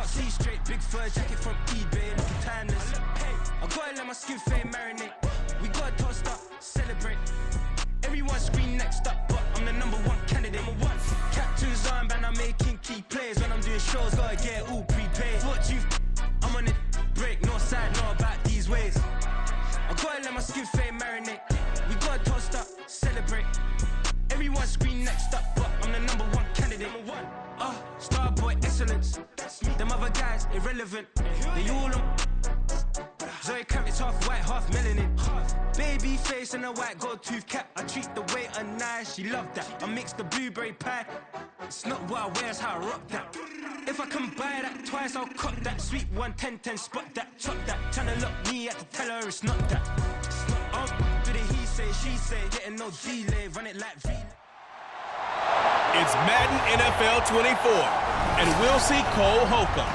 can't see straight. Big fur jacket from eBay, looking timeless. Hey, I gotta let my skin fade marinate. We gotta toast up, celebrate. Everyone scream next up, but I'm the #1 candidate. #1. Captain's armband, I'm making key plays. When I'm doing shows, gotta get it all prepaid. What you I'm on it, break, no side, no about these ways. I gotta let my skin fade marinate. We gotta toast up, celebrate. Everyone scream next up, but I'm the #1 candidate. #1. Starboy excellence. Them other guys irrelevant. They all on. Zoe Kravitz half white, half melanin. Baby face and a white gold tooth cap. I treat the waiter nice, she love that. I mix the blueberry pie. It's not what I wear, it's how I rock that. If I can buy that twice, I'll cut that. Sweet 110, spot that, chop that. Tryna lock me, I can tell her it's not that. It's not do the he say, she say. Getting no delay, run it like V. It's Madden NFL 24, and we'll see Cole Holcomb,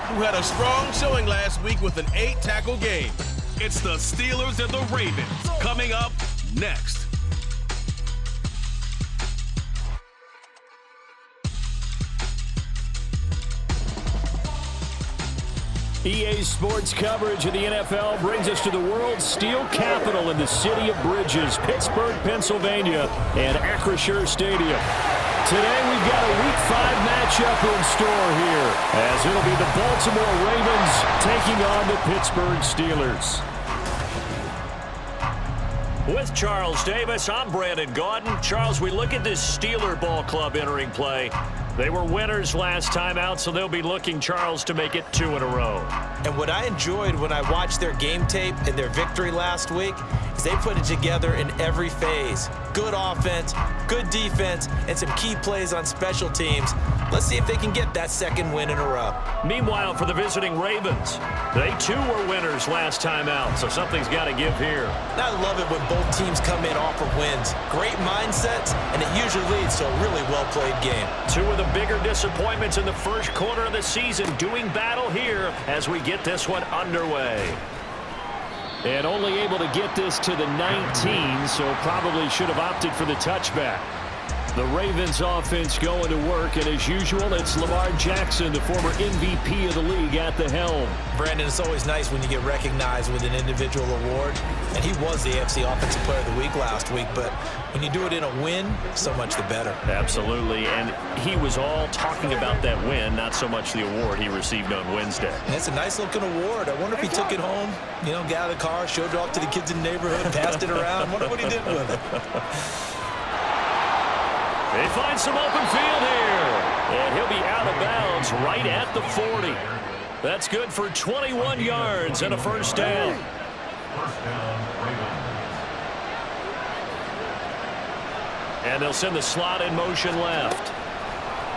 who had a strong showing last week with an 8-tackle game. It's the Steelers and the Ravens coming up next. EA Sports coverage of the NFL brings us to the world's steel capital in the city of bridges, Pittsburgh, Pennsylvania, and Acrisure Stadium. Today we've got a Week 5 matchup in store here, as it'll be the Baltimore Ravens taking on the Pittsburgh Steelers. With Charles Davis, I'm Brandon Gaudin. Charles, we look at this Steeler ball club entering play. They were winners last time out, so they'll be looking, Charles, to make it 2 in a row. And what I enjoyed when I watched their game tape and their victory last week is they put it together in every phase. Good offense, good defense, and some key plays on special teams. Let's see if they can get that second win in a row. Meanwhile, for the visiting Ravens, they too were winners last time out, so something's got to give here. I love it when both teams come in off of wins. Great mindsets, and it usually leads to a really well-played game. 2 of the bigger disappointments in the first quarter of the season doing battle here as we get this one underway. And only able to get this to the 19, so probably should have opted for the touchback. The Ravens offense going to work, and as usual, it's Lamar Jackson, the former MVP of the league, at the helm. Brandon, it's always nice when you get recognized with an individual award, and he was the AFC Offensive Player of the Week last week, but when you do it in a win, so much the better. Absolutely, and he was all talking about that win, not so much the award he received on Wednesday. It's a nice-looking award. I wonder if he took it home, got out of the car, showed it off to the kids in the neighborhood, passed it around. I wonder what he did with it. They find some open field here, and he'll be out of bounds right at the 40. That's good for 21 yards and a first down. And they'll send the slot in motion left.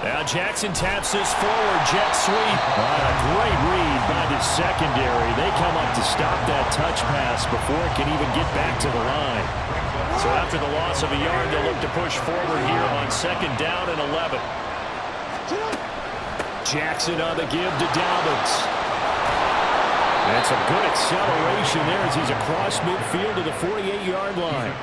Now Jackson taps this forward, jet sweep. A great read by the secondary. They come up to stop that touch pass before it can even get back to the line. So after the loss of a yard, they'll look to push forward here on 2nd down and 11. Jackson on the give to Dobbins. And some good acceleration there as he's across midfield to the 48-yard line.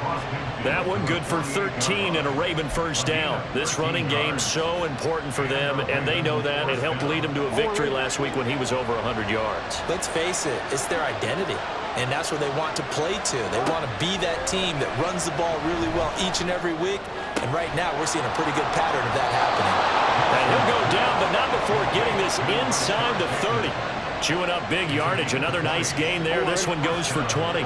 That one good for 13 and a Raven first down. This running game so important for them, and they know that. It helped lead them to a victory last week when he was over 100 yards. Let's face it, it's their identity. And that's where they want to play to. They want to be that team that runs the ball really well each and every week. And right now, we're seeing a pretty good pattern of that happening. And he'll go down, but not before getting this inside the 30. Chewing up big yardage. Another nice gain there. This one goes for 20.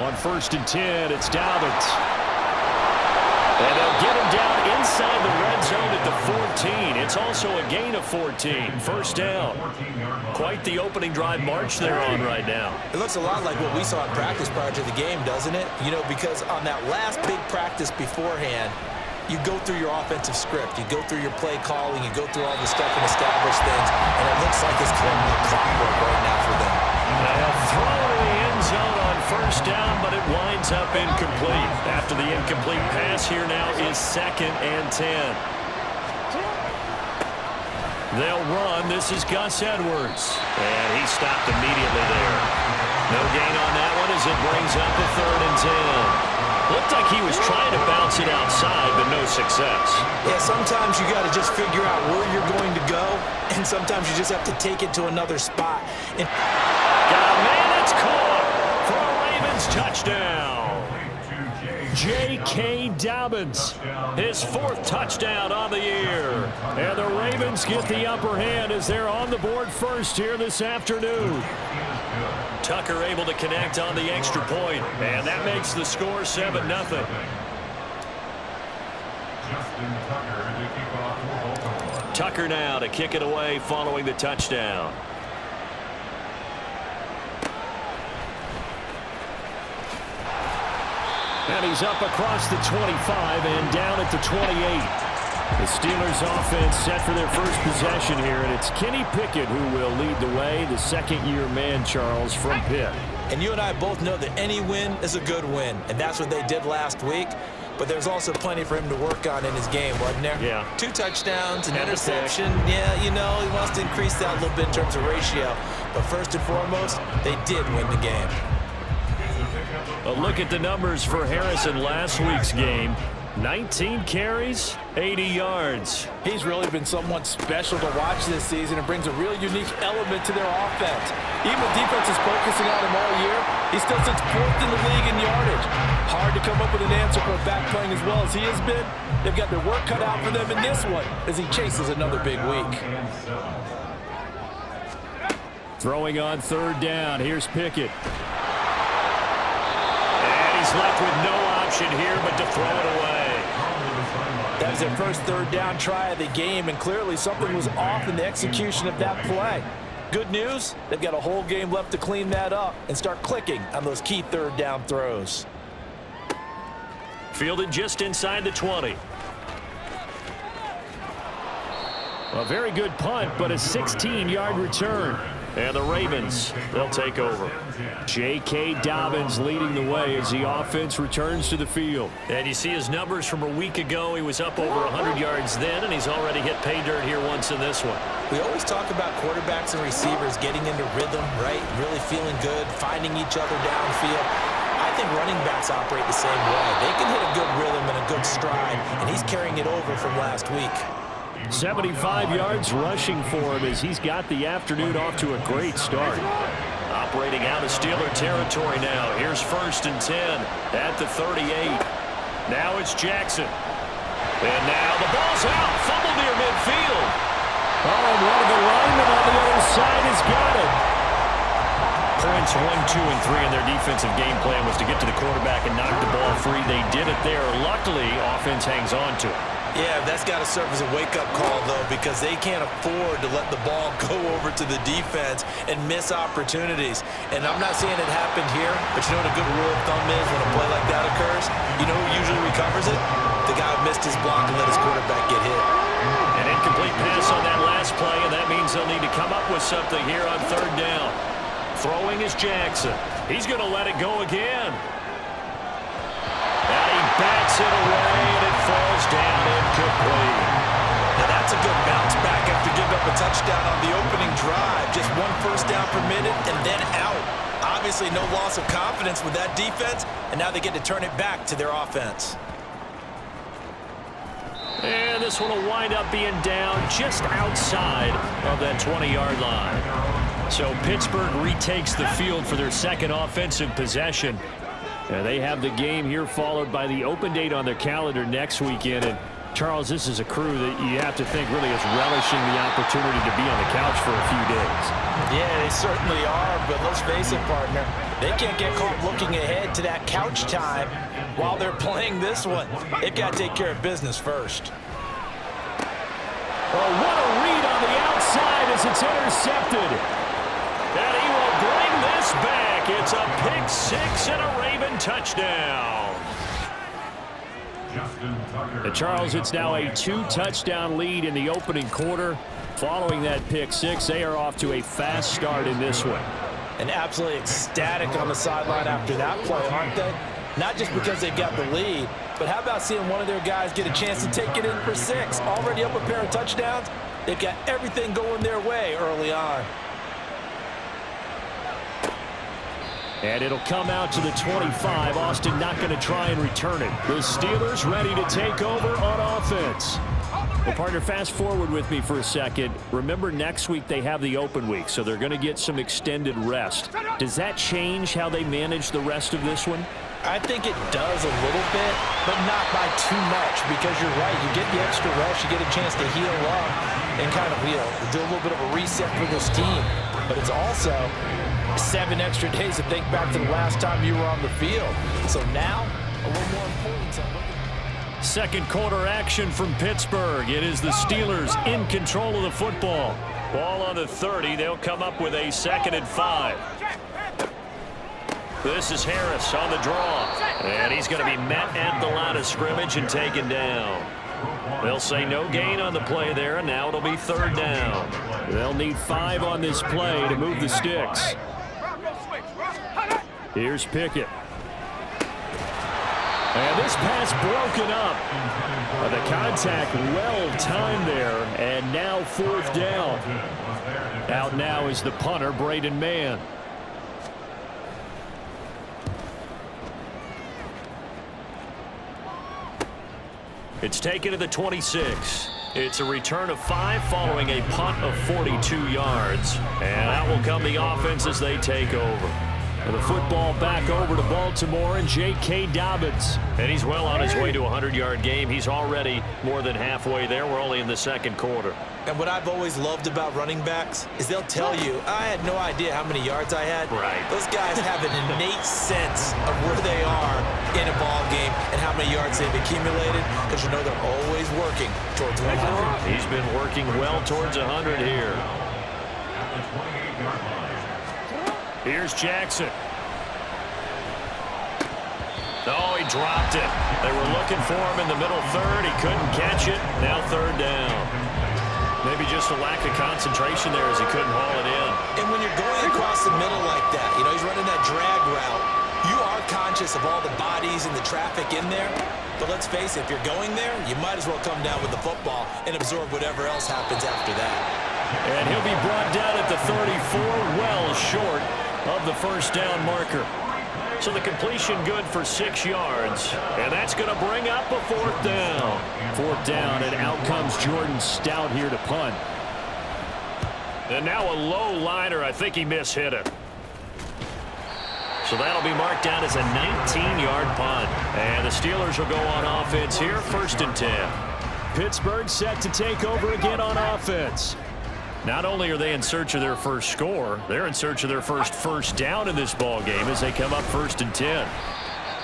On 1st and 10, it's Dobbins. And they'll get him down inside the red zone at the 14. It's also a gain of 14. First down. Quite the opening drive march they're on right now. It looks a lot like what we saw in practice prior to the game, doesn't it? Because on that last big practice beforehand, you go through your offensive script. You go through your play calling. You go through all the stuff and establish things. And it looks like it's kind of clockwork right now for them. They'll throw it in the end zone on 1st down, but it winds up incomplete. After the incomplete pass, here now is 2nd and 10. They'll run. This is Gus Edwards. And he stopped immediately there. No gain on that one as it brings up a 3rd and 10. Looked like he was trying to bounce it outside, but no success. Yeah, sometimes you got to just figure out where you're going to go, and sometimes you just have to take it to another spot. Got a man, it's caught for a Ravens touchdown. J.K. Dobbins, his 4th touchdown on the year. And the Ravens get the upper hand as they're on the board first here this afternoon. Tucker able to connect on the extra point, and that makes the score 7-0. Tucker now to kick it away following the touchdown. And he's up across the 25 and down at the 28. The Steelers offense set for their first possession here, and it's Kenny Pickett who will lead the way, the second-year man, Charles, from Pitt. And you and I both know that any win is a good win, and that's what they did last week. But there's also plenty for him to work on in his game, wasn't there? Yeah. 2 touchdowns, an interception. Yeah, you know, he wants to increase that a little bit in terms of ratio. But first and foremost, they did win the game. A look at the numbers for Harrison last week's game. 19 carries, 80 yards. He's really been somewhat special to watch this season and brings a real unique element to their offense. Even the defense is focusing on him all year, he still sits 4th in the league in yardage. Hard to come up with an answer for a back playing as well as he has been. They've got their work cut out for them in this one as he chases another big week. Throwing on 3rd down. Here's Pickett. And he's left with no option here but to throw it away. That was their first 3rd down try of the game, and clearly something was off in the execution of that play. Good news, they've got a whole game left to clean that up and start clicking on those key 3rd down throws. Fielded just inside the 20. A very good punt, but a 16-yard return. And the Ravens, they'll take over. J.K. Dobbins leading the way as the offense returns to the field. And you see his numbers from a week ago. He was up over 100 yards then, and he's already hit pay dirt here once in this one. We always talk about quarterbacks and receivers getting into rhythm, right? Really feeling good, finding each other downfield. I think running backs operate the same way. They can hit a good rhythm and a good stride, and he's carrying it over from last week. 75 yards rushing for him as he's got the afternoon off to a great start. Operating out of Steeler territory now. Here's 1st and 10 at the 38. Now it's Jackson. And now the ball's out. Fumble near midfield. Oh, and one of the linemen on the other side has got it. Points 1, 2, and 3 in their defensive game plan was to get to the quarterback and knock the ball free. They did it there. Luckily, offense hangs on to it. Yeah, that's got to serve as a wake-up call, though, because they can't afford to let the ball go over to the defense and miss opportunities. And I'm not saying it happened here, but you know what a good rule of thumb is when a play like that occurs? You know who usually recovers it? The guy who missed his block and let his quarterback get hit. An incomplete pass on that last play, and that means they'll need to come up with something here on 3rd down. Throwing is Jackson. He's going to let it go again. And he bats it away, and it falls down incomplete. Now that's a good bounce back after giving up a touchdown on the opening drive. Just 1 first down per minute and then out. Obviously no loss of confidence with that defense, and now they get to turn it back to their offense. And this one will wind up being down just outside of that 20-yard line. So Pittsburgh retakes the field for their 2nd offensive possession. And they have the game here followed by the open date on their calendar next weekend. And Charles, this is a crew that you have to think really is relishing the opportunity to be on the couch for a few days. Yeah, they certainly are, but let's face it, partner. They can't get caught looking ahead to that couch time while they're playing this one. They've got to take care of business first. Oh, what a read on the outside as it's intercepted. And he will bring this back. It's a pick 6 and a Raven touchdown. And Charles, it's now a 2-touchdown lead in the opening quarter. Following that pick 6, they are off to a fast start in this one. And absolutely ecstatic on the sideline after that play, aren't they? Not just because they've got the lead, but how about seeing one of their guys get a chance to take it in for 6? Already up a pair of touchdowns. They've got everything going their way early on. And it'll come out to the 25. Austin not going to try and return it. The Steelers ready to take over on offense. Well, partner, fast forward with me for a second. Remember, next week they have the open week, so they're going to get some extended rest. Does that change how they manage the rest of this one? I think it does a little bit, but not by too much, because you're right. You get the extra rest. You get a chance to heal up and kind of, do a little bit of a reset for this team. But it's also 7 extra days to think back to the last time you were on the field. So now, a little more importance on looking. Second quarter action from Pittsburgh. It is the Steelers in control of the football. Ball on the 30. They'll come up with a 2nd and 5. This is Harris on the draw. And he's going to be met at the line of scrimmage and taken down. They'll say no gain on the play there, and now it'll be 3rd down. They'll need 5 on this play to move the sticks. Here's Pickett. And this pass broken up. The contact well timed there, and now 4th down. Out now is the punter, Braden Mann. It's taken to the 26. It's a return of 5 following a punt of 42 yards. And out will come the offense as they take over. The football back over to Baltimore and J.K. Dobbins. And he's well on his way to a 100-yard game. He's already more than halfway there. We're only in the 2nd quarter. And what I've always loved about running backs is they'll tell you, I had no idea how many yards I had. Right. Those guys have an innate sense of where they are in a ball game and how many yards they've accumulated, because they're always working towards 100. He's been working well towards 100 here. Here's Jackson. Oh, he dropped it. They were looking for him in the middle 3rd. He couldn't catch it. Now 3rd down. Maybe just a lack of concentration there as he couldn't haul it in. And when you're going across the middle like that, he's running that drag route, you are conscious of all the bodies and the traffic in there. But let's face it, if you're going there, you might as well come down with the football and absorb whatever else happens after that. And he'll be brought down at the 34, well short of the 1st down marker. So the completion good for 6 yards. And that's going to bring up a 4th down. 4th down, and out comes Jordan Stout here to punt. And now a low liner. I think he mishit it. So that'll be marked down as a 19-yard punt. And the Steelers will go on offense here, 1st and 10. Pittsburgh set to take over again on offense. Not only are they in search of their first score, they're in search of their first down in this ball game as they come up 1st and 10.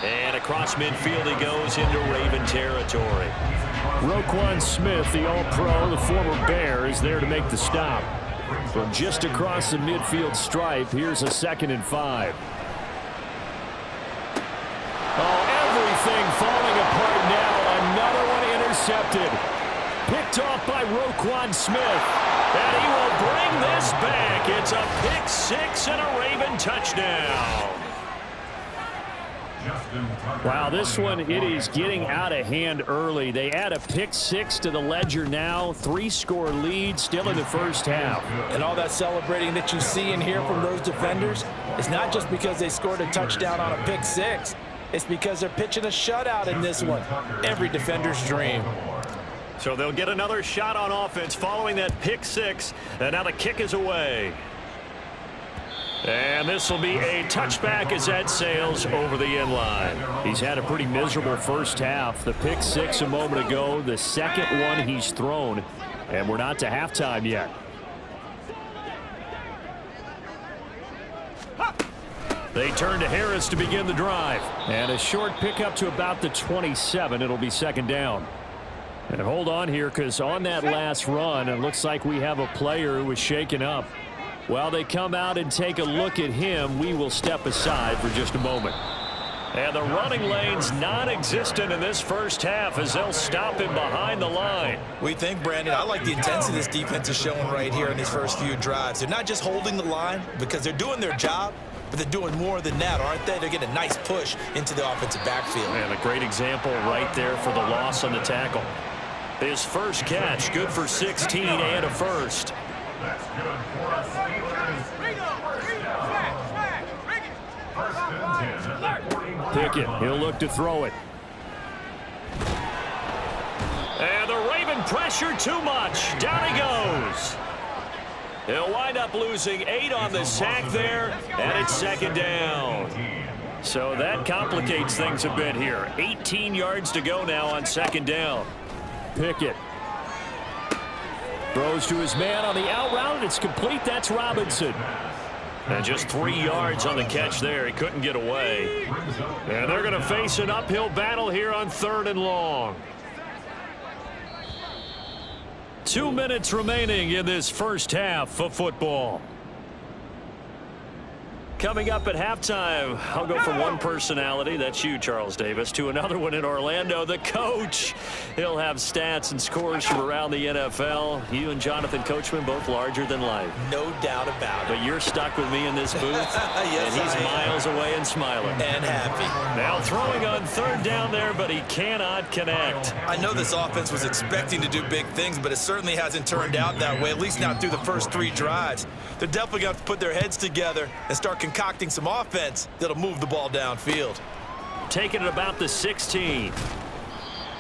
And across midfield he goes into Raven territory. Roquan Smith, the All-Pro, the former Bear, is there to make the stop. From just across the midfield stripe, here's a 2nd and 5. Oh, everything falling apart now. Another one intercepted. Picked off by Roquan Smith. And he will bring this back. It's a pick 6 and a Raven touchdown. Wow, this one, it is getting out of hand early. They add a pick 6 to the ledger now. 3-score lead still in the 1st half. And all that celebrating that you see and hear from those defenders, it's not just because they scored a touchdown on a pick 6. It's because they're pitching a shutout in this one. Every defender's dream. So they'll get another shot on offense following that pick 6. And now the kick is away. And this will be a touchback as that sails over the end line. He's had a pretty miserable 1st half. The pick 6 a moment ago, the 2nd one he's thrown. And we're not to halftime yet. They turn to Harris to begin the drive. And a short pickup to about the 27. It'll be 2nd down. And hold on here, because on that last run, it looks like we have a player who was shaken up. While they come out and take a look at him, we will step aside for just a moment. And the running lane's non-existent in this 1st half as they'll stop him behind the line. We think, Brandon, I like the intensity this defense is showing right here in these first few drives. They're not just holding the line because they're doing their job, but they're doing more than that, aren't they? They're getting a nice push into the offensive backfield. And a great example right there for the loss on the tackle. His first catch, good for 16 and a 1st. That's good for a Pickett, he'll look to throw it. And the Raven pressure too much. Down he goes. He'll wind up losing 8 on the sack there, and it's second down. So that complicates things a bit here. 18 yards to go now on second down. Pickett throws to his man on the out route, and it's complete. That's Robinson. And just 3 yards on the catch there. He couldn't get away. And they're going to face an uphill battle here on 3rd and long. 2 minutes remaining in this first half of football. Coming up at halftime, I'll go from one personality, that's you, Charles Davis, to another one in Orlando, the coach. He'll have stats and scores from around the NFL. You and Jonathan Coachman, both larger than life. No doubt about it. But you're stuck with me in this booth, yes, and he's miles away and smiling. And happy. Now throwing on 3rd down there, but he cannot connect. I know this offense was expecting to do big things, but it certainly hasn't turned out that way, at least not through the first 3 drives. They're definitely going to have to put their heads together and start concocting some offense that'll move the ball downfield. Taking it about the 16.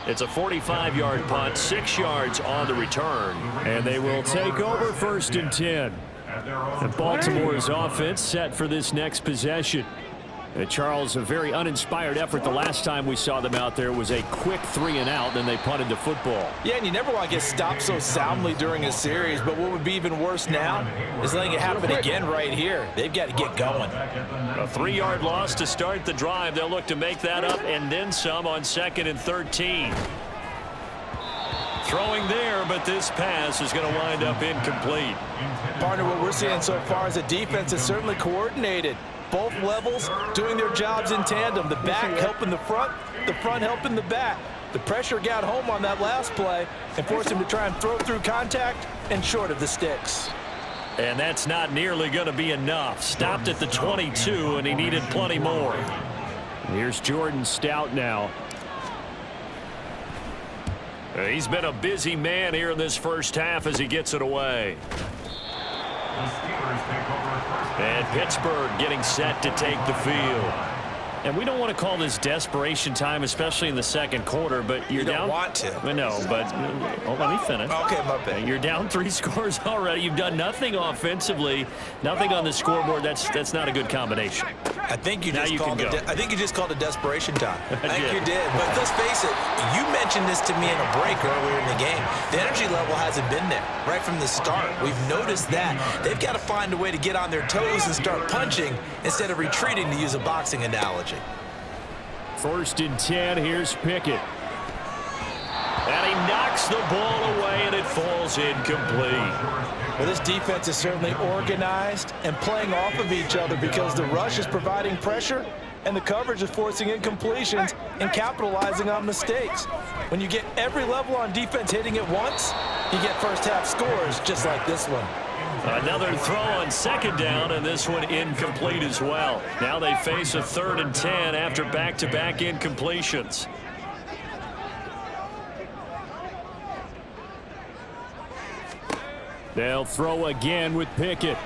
It's a 45-yard punt, 6 yards on the return. And they will take over 1st and 10. And Baltimore's offense set for this next possession. Charles, a very uninspired effort the last time we saw them out there was a quick 3 and out, then they punted the football. Yeah, and you never want to get stopped so soundly during a series, but what would be even worse now is letting it happen again right here. They've got to get going. A 3-yard loss to start the drive. They'll look to make that up and then some on 2nd and 13. Throwing there, but this pass is going to wind up incomplete. Partner, what we're seeing so far is the defense is certainly coordinated. Both levels doing their jobs in tandem. The back helping the front helping the back. The pressure got home on that last play and forced him to try and throw through contact and short of the sticks. And that's not nearly going to be enough. Stopped at the 22, and he needed plenty more. Here's Jordan Stout now. He's been a busy man here in this first half as he gets it away. And Pittsburgh getting set to take the field. And we don't want to call this desperation time, especially in the second quarter, but you're down. You don't want to. No, but let me finish. Okay, my bad. You're down 3 scores already. You've done nothing offensively, nothing on the scoreboard. That's not a good combination. I think you just called it desperation time. I think you did. But let's face it, you mentioned this to me in a break earlier in the game. The energy level hasn't been there right from the start. We've noticed that. They've got to find a way to get on their toes and start punching instead of retreating, to use a boxing analogy. 1st and 10, here's Pickett. And he knocks the ball away, and it falls incomplete. Well, this defense is certainly organized and playing off of each other because the rush is providing pressure and the coverage is forcing incompletions and capitalizing on mistakes. When you get every level on defense hitting at once, you get first half scores just like this one. Another throw on 2nd down, and this one incomplete as well. Now they face a 3rd and 10 after back-to-back incompletions. They'll throw again with Pickett.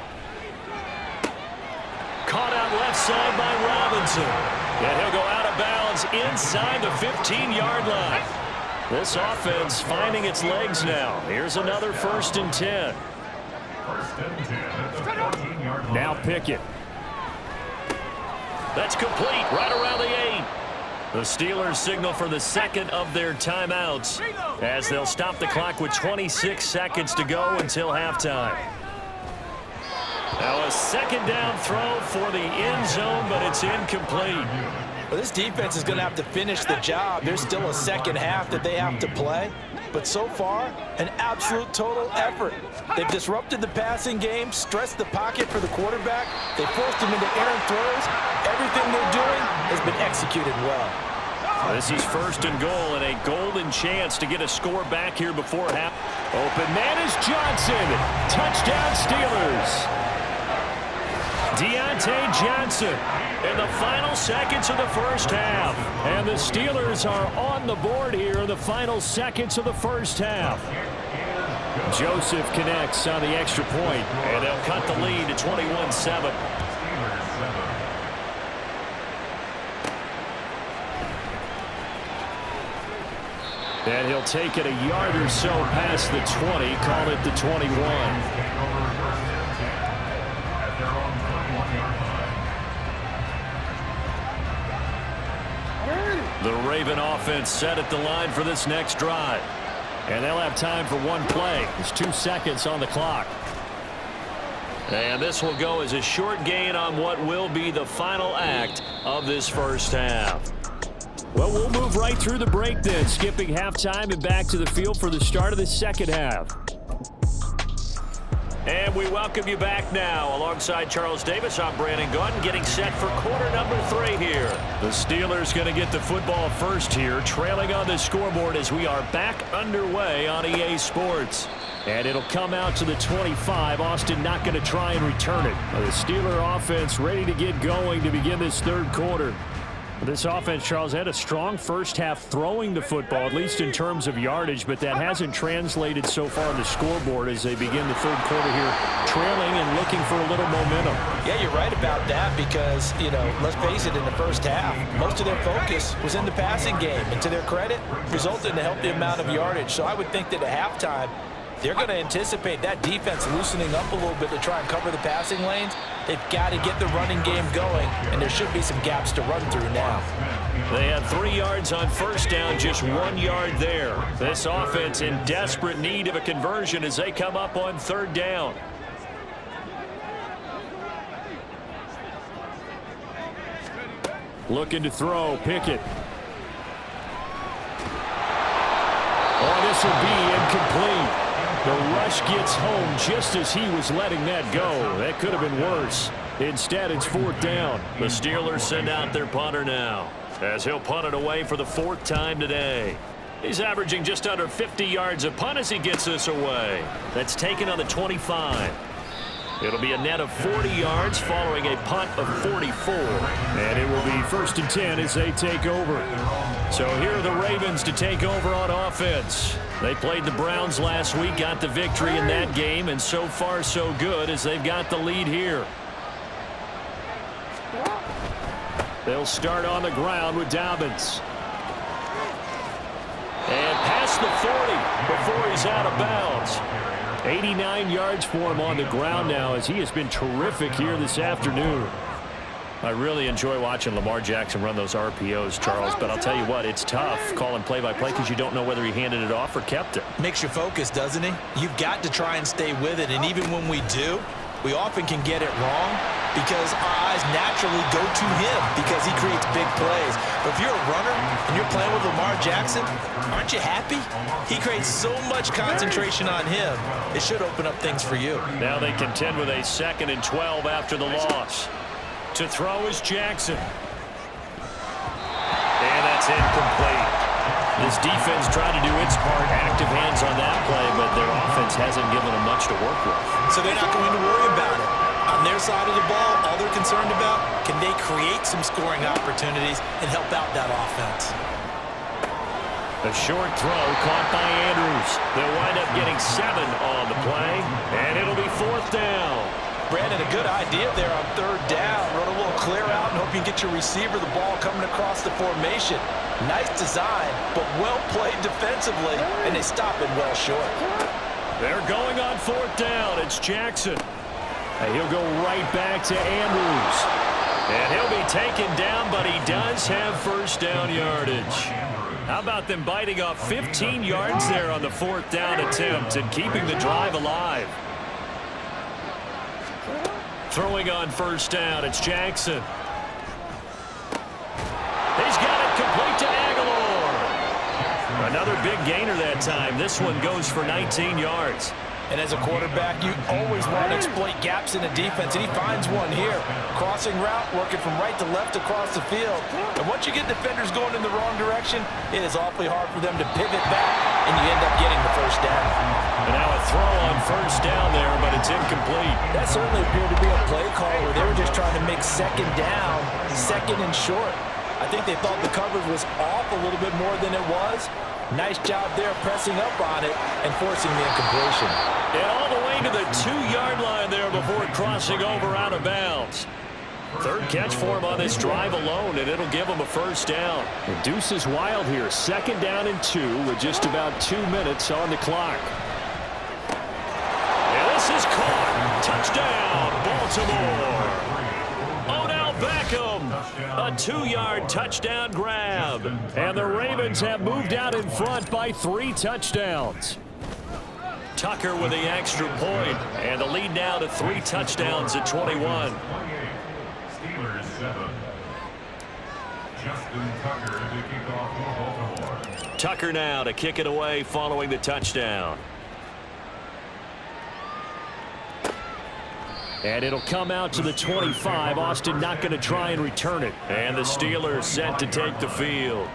Caught out left side by Robinson. And he'll go out of bounds inside the 15-yard line. This offense finding its legs now. Here's another 1st and 10. Now Pickett. That's complete right around the 8. The Steelers signal for the 2nd of their timeouts as they'll stop the clock with 26 seconds to go until halftime. Now a 2nd down throw for the end zone, but it's incomplete. Well, this defense is going to have to finish the job. There's still a second half that they have to play. But so far, an absolute total effort. They've disrupted the passing game, stressed the pocket for the quarterback. They forced him into errant throws. Everything they're doing has been executed well. This is 1st and goal and a golden chance to get a score back here before half. Open man is Johnson. Touchdown Steelers. Deontay Johnson in the final seconds of the first half. And the Steelers are on the board here in the final seconds of the first half. Joseph connects on the extra point, and they'll cut the lead to 21-7. And he'll take it a yard or so past the 20, call it the 21. The Raven offense set at the line for this next drive. And they'll have time for one play. There's 2 seconds on the clock. And this will go as a short gain on what will be the final act of this first half. Well, we'll move right through the break then, skipping halftime and back to the field for the start of the second half. And we welcome you back now. Alongside Charles Davis, I'm Brandon Gaudin, getting set for quarter number 3 here. The Steelers going to get the football first here, trailing on the scoreboard as we are back underway on EA Sports. And it'll come out to the 25. Austin not going to try and return it. The Steeler offense ready to get going to begin this third quarter. This offense, Charles, had a strong first half throwing the football, at least in terms of yardage, but that hasn't translated so far on the scoreboard as they begin the third quarter here, trailing and looking for a little momentum. Yeah, you're right about that because, let's face it, in the first half, most of their focus was in the passing game. And to their credit, resulted in a healthy amount of yardage. So I would think that at halftime, they're going to anticipate that defense loosening up a little bit to try and cover the passing lanes. They've got to get the running game going, and there should be some gaps to run through now. They had 3 yards on first down, just 1 yard there. This offense in desperate need of a conversion as they come up on third down. Looking to throw, Pickett. Oh, this will be incomplete. The rush gets home just as he was letting that go. That could have been worse. Instead, it's 4th down. The Steelers send out their punter now, as he'll punt it away for the 4th time today. He's averaging just under 50 yards a punt as he gets this away. That's taken on the 25. It'll be a net of 40 yards following a punt of 44. And it will be 1st and 10 as they take over. So here are the Ravens to take over on offense. They played the Browns last week, got the victory in that game, and so far so good as they've got the lead here. They'll start on the ground with Dobbins. And past the 40 before he's out of bounds. 89 yards for him on the ground now as he has been terrific here this afternoon. I really enjoy watching Lamar Jackson run those RPOs, Charles, but I'll tell you what, it's tough calling play-by-play because you don't know whether he handed it off or kept it. Makes you focus, doesn't he? You've got to try and stay with it, and even when we do, we often can get it wrong because our eyes naturally go to him because he creates big plays. But if you're a runner and you're playing with Lamar Jackson, aren't you happy? He creates so much concentration on him, it should open up things for you. Now they contend with a 2nd and 12 after the loss. To throw is Jackson. And that's incomplete. This defense tried to do its part, active hands on that play, but their offense hasn't given them much to work with. So they're not going to worry about it. On their side of the ball, all they're concerned about, can they create some scoring opportunities and help out that offense? A short throw caught by Andrews. They'll wind up getting 7 on the play, and it'll be 4th down. Brandon, a good idea there on 3rd down. Run a little clear out and hope you can get your receiver the ball coming across the formation. Nice design, but well played defensively, and they stop it well short. They're going on 4th down. It's Jackson. And he'll go right back to Andrews. And he'll be taken down, but he does have first down yardage. How about them biting off 15 yards there on the 4th down attempt and keeping the drive alive? Throwing on first down, it's Jackson. He's got it complete to Aguilar. Another big gainer that time. This one goes for 19 yards. And as a quarterback, you always want to exploit gaps in the defense, and he finds one here. Crossing route, working from right to left across the field. And once you get defenders going in the wrong direction, it is awfully hard for them to pivot back, and you end up getting the first down. And now a throw on first down there, but it's incomplete. That certainly appeared to be a play call where they were just trying to make 2nd down, 2nd and short. I think they thought the coverage was off a little bit more than it was. Nice job there pressing up on it and forcing the incompletion. And all the way to the 2-yard line there before crossing over out of bounds. Third catch for him on this drive alone, and it'll give him a first down. The deuce is wild here. 2nd down and 2 with just about 2 minutes on the clock. And this is caught. Touchdown, Baltimore. Odell Beckham, a 2-yard touchdown grab. And the Ravens have moved out in front by 3 touchdowns. Tucker with the extra point, and the lead now to 3 touchdowns at 21. Steelers 7. Justin Tucker to kick off for Baltimore. Tucker now to kick it away following the touchdown. And it'll come out to the 25. Austin not going to try and return it. And the Steelers set to take the field.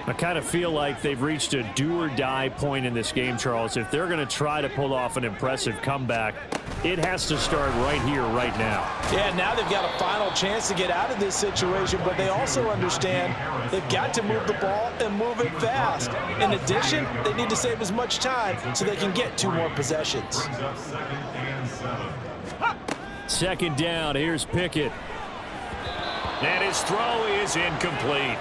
I kind of feel like they've reached a do-or-die point in this game, Charles. If they're going to try to pull off an impressive comeback, it has to start right here, right now. Yeah, now they've got a final chance to get out of this situation, but they also understand they've got to move the ball and move it fast. In addition, they need to save as much time so they can get 2 more possessions. 2nd down, here's Pickett. And his throw is incomplete.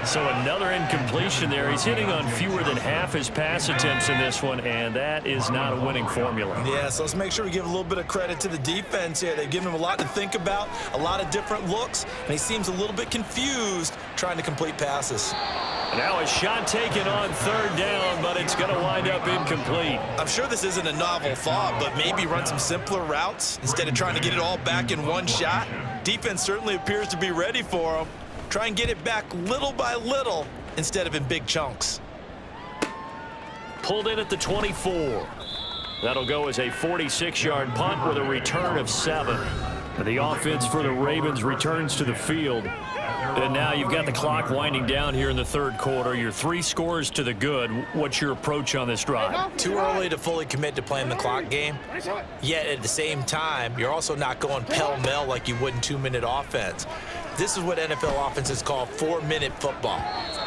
So another incompletion there. He's hitting on fewer than half his pass attempts in this one, and that is not a winning formula. Yeah, so let's make sure we give a little bit of credit to the defense here. They've given him a lot to think about, a lot of different looks, and he seems a little bit confused trying to complete passes. Now a shot taken on 3rd down, but it's going to wind up incomplete. I'm sure this isn't a novel thought, but maybe run some simpler routes instead of trying to get it all back in one shot. Defense certainly appears to be ready for him. Try and get it back little by little instead of in big chunks. Pulled in at the 24. That'll go as a 46-yard punt with a return of 7. The offense for the Ravens returns to the field. And now you've got the clock winding down here in the 3rd quarter. Your 3 scores to the good. What's your approach on this drive? Too early to fully commit to playing the clock game. Yet at the same time, you're also not going pell-mell like you would in 2-minute offense. This is what NFL offenses call 4-minute football.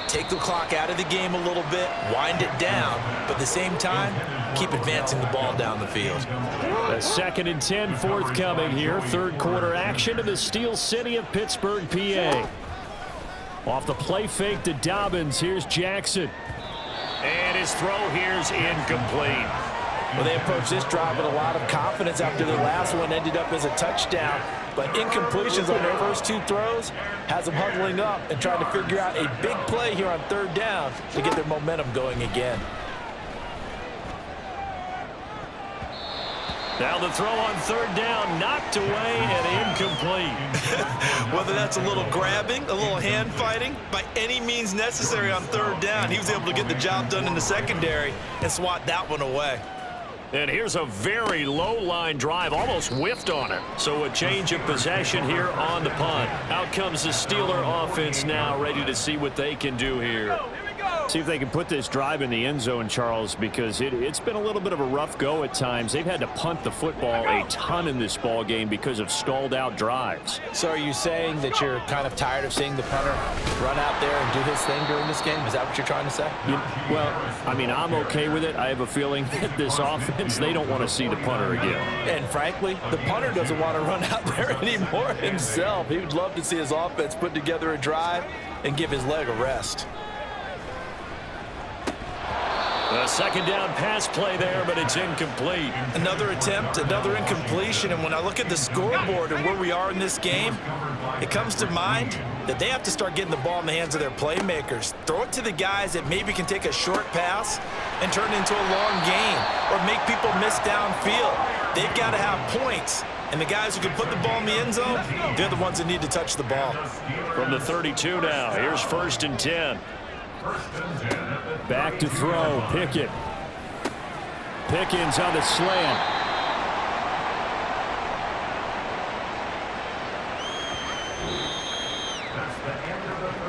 Take the clock out of the game a little bit, wind it down, but at the same time, keep advancing the ball down the field. A 2nd and 10 forthcoming here. 3rd quarter action in the Steel City of Pittsburgh, PA. Off the play fake to Dobbins. Here's Jackson. And his throw here's incomplete. Well, they approached this drive with a lot of confidence after their last one ended up as a touchdown. But incompletions on their first 2 throws has them huddling up and trying to figure out a big play here on 3rd down to get their momentum going again. Now the throw on 3rd down, knocked away and incomplete. Whether that's a little grabbing, a little hand fighting, by any means necessary on 3rd down, he was able to get the job done in the secondary and swat that one away. And here's a very low-line drive, almost whiffed on it. So a change of possession here on the punt. Out comes the Steeler offense now, ready to see what they can do here. See if they can put this drive in the end zone, Charles, because it's been a little bit of a rough go at times. They've had to punt the football a ton in this ball game because of stalled-out drives. So are you saying that you're kind of tired of seeing the punter run out there and do his thing during this game? Is that what you're trying to say? Well, I mean, I'm okay with it. I have a feeling that this offense, they don't want to see the punter again. And frankly, the punter doesn't want to run out there anymore himself. He would love to see his offense put together a drive and give his leg a rest. A 2nd down pass play there, but it's incomplete. Another attempt, another incompletion, and when I look at the scoreboard and where we are in this game, it comes to mind that they have to start getting the ball in the hands of their playmakers. Throw it to the guys that maybe can take a short pass and turn it into a long gain or make people miss downfield. They've got to have points, and the guys who can put the ball in the end zone, they're the ones that need to touch the ball. From the 32 now, here's 1st and 10. Back to throw, Pickett. Pickens on the slant.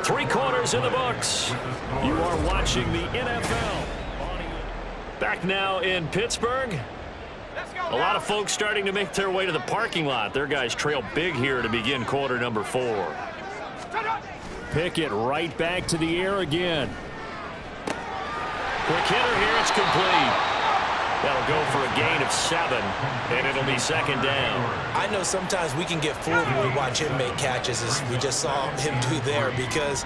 Three quarters in the books. You are watching the NFL. Back now in Pittsburgh. A lot of folks starting to make their way to the parking lot. Their guys trail big here to begin quarter number 4. Pickett right back to the air again. Quick hitter here, it's complete. That'll go for a gain of 7, and it'll be second down. I know sometimes we can get fooled when we watch him make catches, as we just saw him do there, because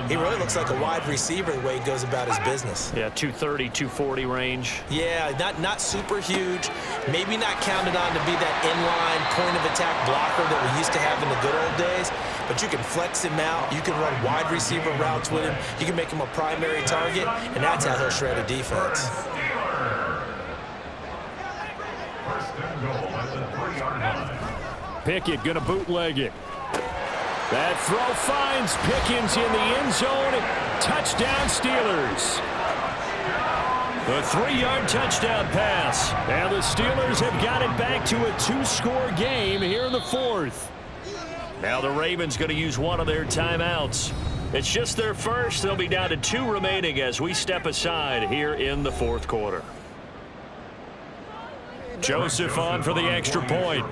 he really looks like a wide receiver the way he goes about his business. Yeah, 230, 240 range. Yeah, not super huge. Maybe not counted on to be that inline point-of-attack blocker that we used to have in the good old days, but you can flex him out. You can run wide receiver routes with him. You can make him a primary target, and that's how he'll shred a defense. First and goal at the 3-yard line. Pickett going to bootleg it. That throw finds Pickens in the end zone. Touchdown Steelers. The 3-yard touchdown pass. And the Steelers have got it back to a 2-score game here in the 4th. Now the Ravens going to use one of their timeouts. It's just their first. They'll be down to 2 remaining as we step aside here in the 4th quarter. Joseph on for the extra point.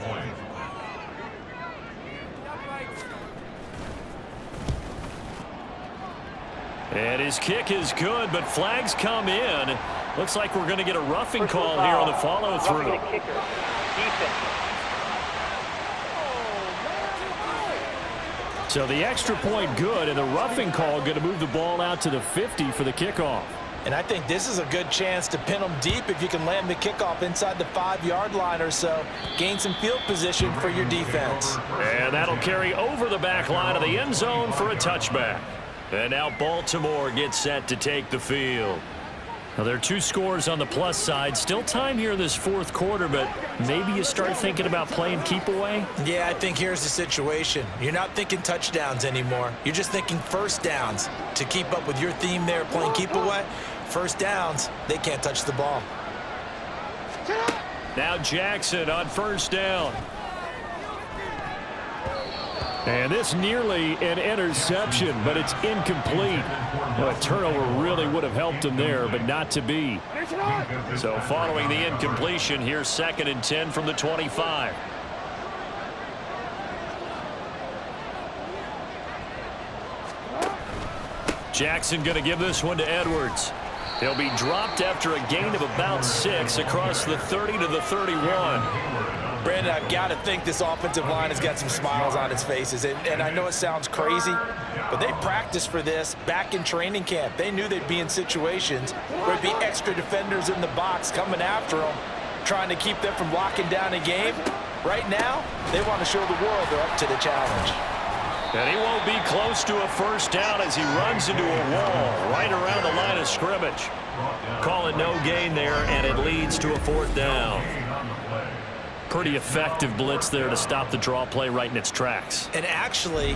And his kick is good, but flags come in. Looks like we're going to get a roughing call here on the follow-through. So the extra point good, and the roughing call going to move the ball out to the 50 for the kickoff. And I think this is a good chance to pin them deep if you can land the kickoff inside the 5-yard line or so. Gain some field position for your defense. And that'll carry over the back line of the end zone for a touchback. And now Baltimore gets set to take the field. Now there are 2 scores on the plus side. Still time here in this 4th quarter, but maybe you start thinking about playing keep away? Yeah, I think here's the situation. You're not thinking touchdowns anymore. You're just thinking first downs. To keep up with your theme there, playing keep away, first downs, they can't touch the ball. Now Jackson on first down. And this nearly an interception, but it's incomplete. Well, a turnover really would have helped him there, but not to be. So following the incompletion, here's 2nd and 10 from the 25. Jackson going to give this one to Edwards. He'll be dropped after a gain of about 6 across the 30 to the 31. Brandon, I've got to think this offensive line has got some smiles on its faces. And I know it sounds crazy, but they practiced for this back in training camp. They knew they'd be in situations where there'd be extra defenders in the box coming after them, trying to keep them from locking down a game. Right now, they want to show the world they're up to the challenge. And he won't be close to a first down as he runs into a wall right around the line of scrimmage. Call it no gain there, and it leads to a 4th down. Pretty effective blitz there to stop the draw play right in its tracks. And actually,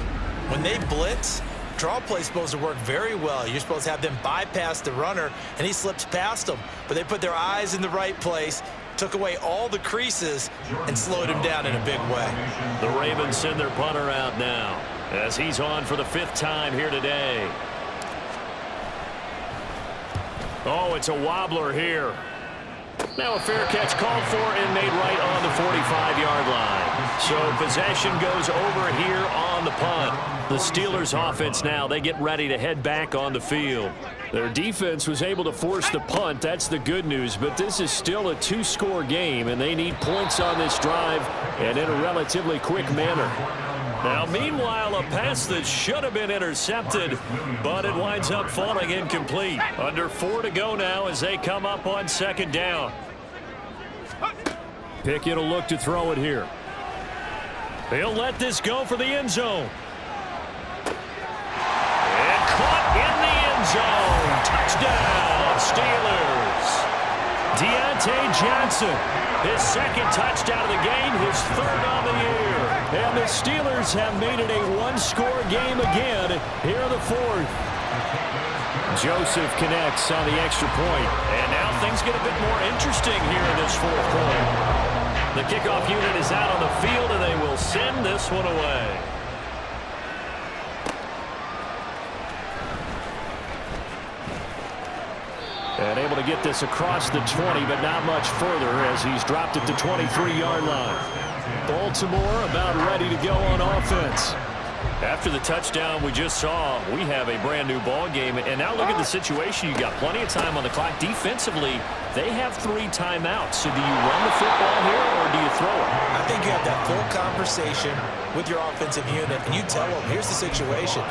when they blitz, draw play is supposed to work very well. You're supposed to have them bypass the runner, and he slips past them. But they put their eyes in the right place, took away all the creases, and slowed him down in a big way. The Ravens send their punter out now as he's on for the 5th time here today. Oh, it's a wobbler here. Now a fair catch called for and made right on the 45-yard line. So possession goes over here on the punt. The Steelers offense now, they get ready to head back on the field. Their defense was able to force the punt. That's the good news, but this is still a 2-score game, and they need points on this drive and in a relatively quick manner. Now, meanwhile, a pass that should have been intercepted, but it winds up falling incomplete. Under 4 to go now as they come up on 2nd down. Pickett will look to throw it here. He'll let this go for the end zone. And caught in the end zone. Touchdown, Steelers. Deontay Johnson, his 2nd touchdown of the game, his 3rd on the year. And the Steelers have made it a 1-score game again here in the 4th. Joseph connects on the extra point. And now things get a bit more interesting here in this 4th quarter. The kickoff unit is out on the field, and they will send this one away. And able to get this across the 20, but not much further as he's dropped it to 23-yard line. Baltimore about ready to go on offense. After the touchdown we just saw, we have a brand new ball game. And now look at the situation. You got plenty of time on the clock. Defensively, they have 3 timeouts. So do you run the football here or do you throw it? I think you have that full conversation with your offensive unit, and you tell them, here's the situation.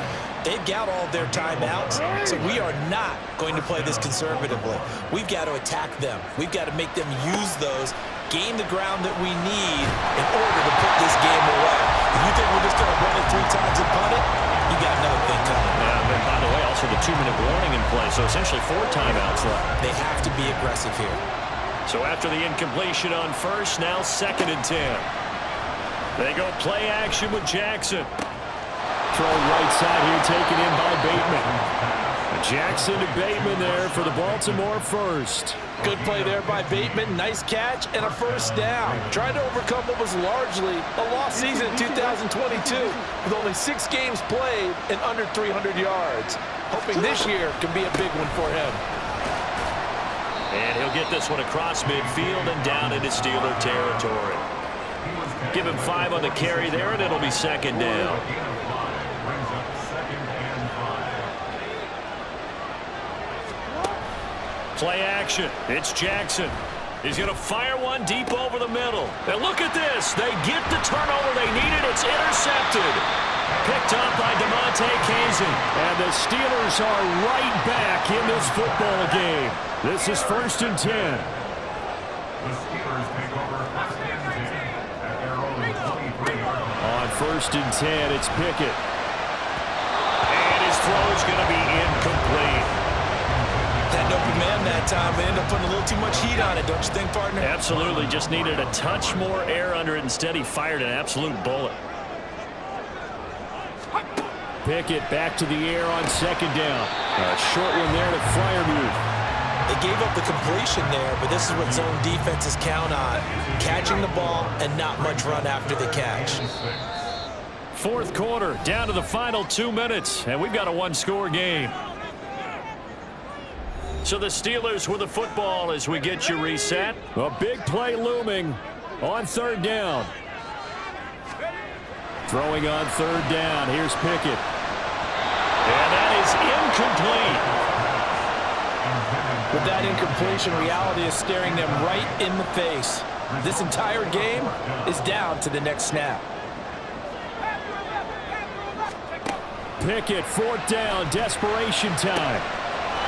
They've got all their timeouts, so we are not going to play this conservatively. We've got to attack them. We've got to make them use those, gain the ground that we need in order to put this game away. If you think we're just going to run it 3 times and punt it, you got another thing coming. Yeah, and by the way, also the 2-minute warning in play, so essentially 4 timeouts left. They have to be aggressive here. So after the incompletion on first, now 2nd and 10. They go play action with Jackson. Throw right side here, taken in by Bateman. Jackson to Bateman there for the Baltimore first. Good play there by Bateman. Nice catch and a first down. Trying to overcome what was largely a lost season in 2022 with only 6 games played and under 300 yards. Hoping this year can be a big one for him. And he'll get this one across midfield and down into Steeler territory. Give him 5 on the carry there, and it'll be 2nd down. Play action. It's Jackson. He's going to fire one deep over the middle. And look at this. They get the turnover they needed. It's intercepted. Picked up by DeMonte Kazin. And the Steelers are right back in this football game. This is 1st and 10. The Steelers take over 1st and 10 at their own 23-yard line. On 1st and 10, it's Pickett. And his throw's going to be incomplete. That open man that time, they end up putting a little too much heat on it, don't you think, partner? Absolutely. Just needed a touch more air under it. Instead, he fired an absolute bullet. Pickett back to the air on 2nd down. A short one there to Freiermuth. They gave up the completion there, but this is what zone defenses count on. Catching the ball and not much run after the catch. 4th quarter, down to the final 2 minutes, and we've got a 1-score game. So the Steelers with the football as we get you reset. A big play looming on 3rd down. Throwing on 3rd down. Here's Pickett. And that is incomplete. With that incompletion, reality is staring them right in the face. This entire game is down to the next snap. Pickett, 4th down, desperation time.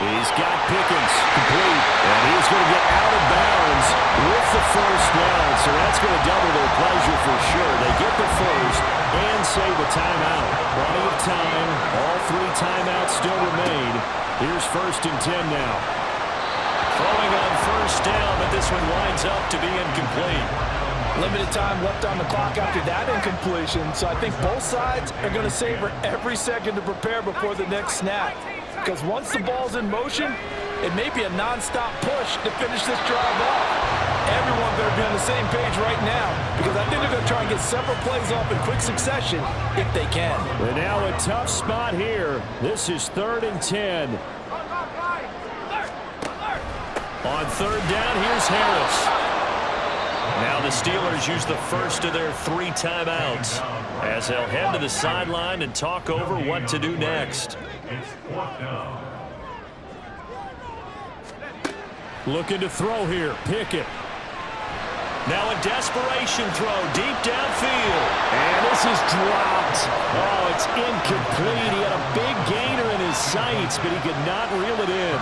He's got Pickens complete, and he's going to get out of bounds with the 1st down, so that's going to double their pleasure for sure. They get the 1st and save the timeout. Plenty of time. All 3 timeouts still remain. Here's 1st and 10 now. Throwing on 1st down, but this one winds up to be incomplete. Limited time left on the clock after that incompletion, so I think both sides are going to savor every second to prepare before the next snap. Because once the ball's in motion, it may be a non-stop push to finish this drive off. Everyone better be on the same page right now, because I think they're going to try and get several plays off in quick succession if they can. And now a tough spot here. This is 3rd and 10. On 3rd down, here's Harris. Now the Steelers use the first of their 3 timeouts as they'll head to the sideline and talk over what to do next. It's 4th down. Looking to throw here, Pickett. Now a desperation throw deep downfield. And this is dropped. Oh, it's incomplete. He had a big gainer in his sights, but he could not reel it in.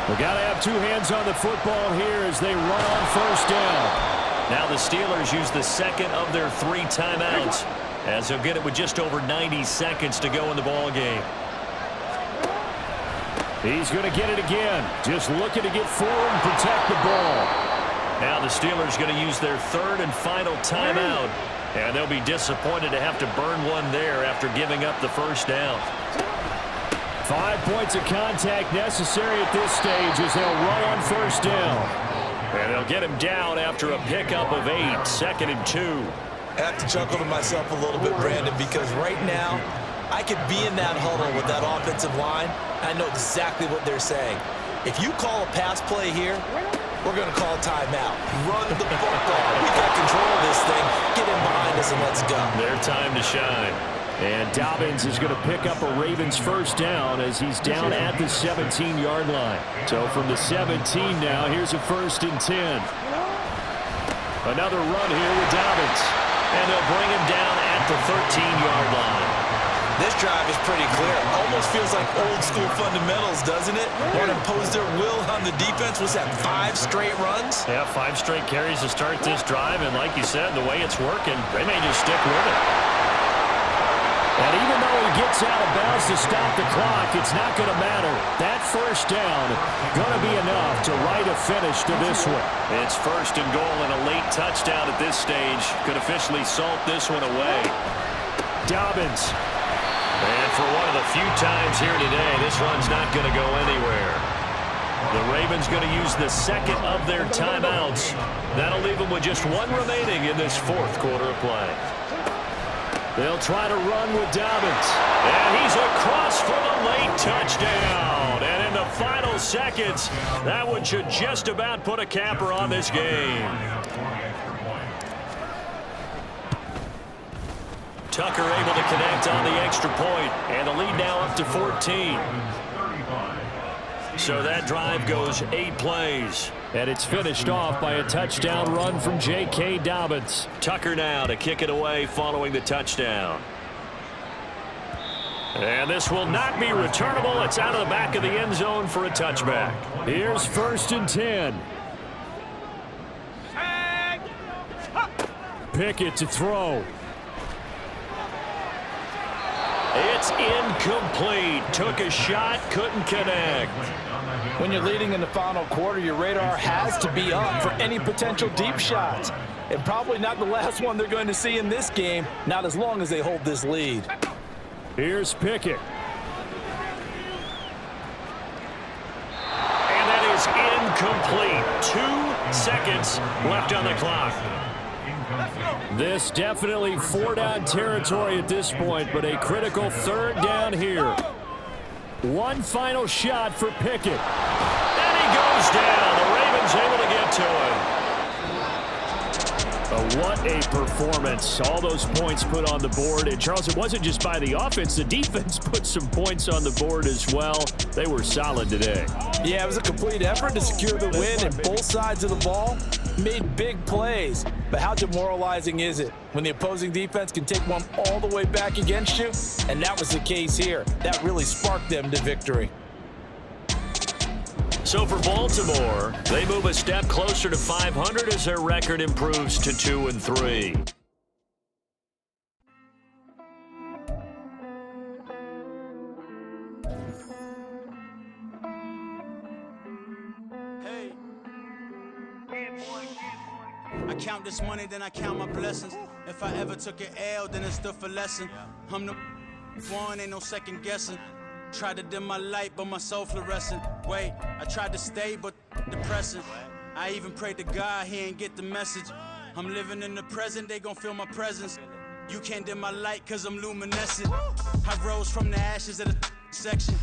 We got to have 2 hands on the football here as they run on 1st down. Now the Steelers use the 2nd of their 3 timeouts as they'll get it with just over 90 seconds to go in the ball game. He's going to get it again. Just looking to get forward and protect the ball. Now the Steelers going to use their 3rd and final timeout, and they'll be disappointed to have to burn one there after giving up the 1st down. 5 points of contact necessary at this stage as they'll run on 1st down. And they'll get him down after a pickup of 8, 2nd and 2. I have to chuckle to myself a little bit, Brandon, because right now I could be in that huddle with that offensive line. I know exactly what they're saying. If you call a pass play here, we're going to call timeout. Run the football. We got control of this thing. Get in behind us and let's go. Their time to shine. And Dobbins is going to pick up a Ravens first down as he's down at the 17-yard line. So from the 17 now, here's a 1st and 10. Another run here with Dobbins. And they'll bring him down at the 13-yard line. This drive is pretty clear. Almost feels like old school fundamentals, doesn't it? Want to impose their will on the defense. Was that 5 straight runs? Yeah, 5 straight carries to start this drive. And like you said, the way it's working, they may just stick with it. And even though he gets out of bounds to stop the clock, it's not going to matter. That first down going to be enough to write a finish to this one. It's 1st and goal and a late touchdown at this stage. Could officially salt this one away. Dobbins. And for one of the few times here today, this one's not going to go anywhere. The Ravens going to use the 2nd of their timeouts. That'll leave them with just 1 remaining in this 4th quarter of play. They'll try to run with Dobbins. And he's across for the late touchdown. And in the final seconds, that one should just about put a capper on this game. Tucker able to connect on the extra point. And the lead now up to 14. So that drive goes 8 plays. And it's finished off by a touchdown run from J.K. Dobbins. Tucker now to kick it away following the touchdown. And this will not be returnable. It's out of the back of the end zone for a touchback. Here's 1st and 10. Pickett to throw. It's incomplete. Took a shot, couldn't connect. When you're leading in the final quarter, your radar has to be up for any potential deep shots. And probably not the last one they're going to see in this game, not as long as they hold this lead. Here's Pickett. And that is incomplete. 2 seconds left on the clock. This definitely 4-down territory at this point, but a critical 3rd down here. One final shot for Pickett. And he goes down. The Ravens able to get to him. What a performance. All those points put on the board. And, Charles, it wasn't just by the offense. The defense put some points on the board as well. They were solid today. Yeah, it was a complete effort to secure the win, and both sides of the ball made big plays. But how demoralizing is it when the opposing defense can take one all the way back against you? And that was the case here. That really sparked them to victory. So for Baltimore, they move a step closer to 500 as their record improves to 2-3. I count this money, then I count my blessings. If I ever took an L, then it stood for lesson. I'm the one, ain't no second guessing. Tried to dim my light, but my soul fluorescent. Wait, I tried to stay, but depressing. I even prayed to God, he ain't get the message. I'm living in the present, they gon' feel my presence. You can't dim my light, cause I'm luminescent. I rose from the ashes of the section.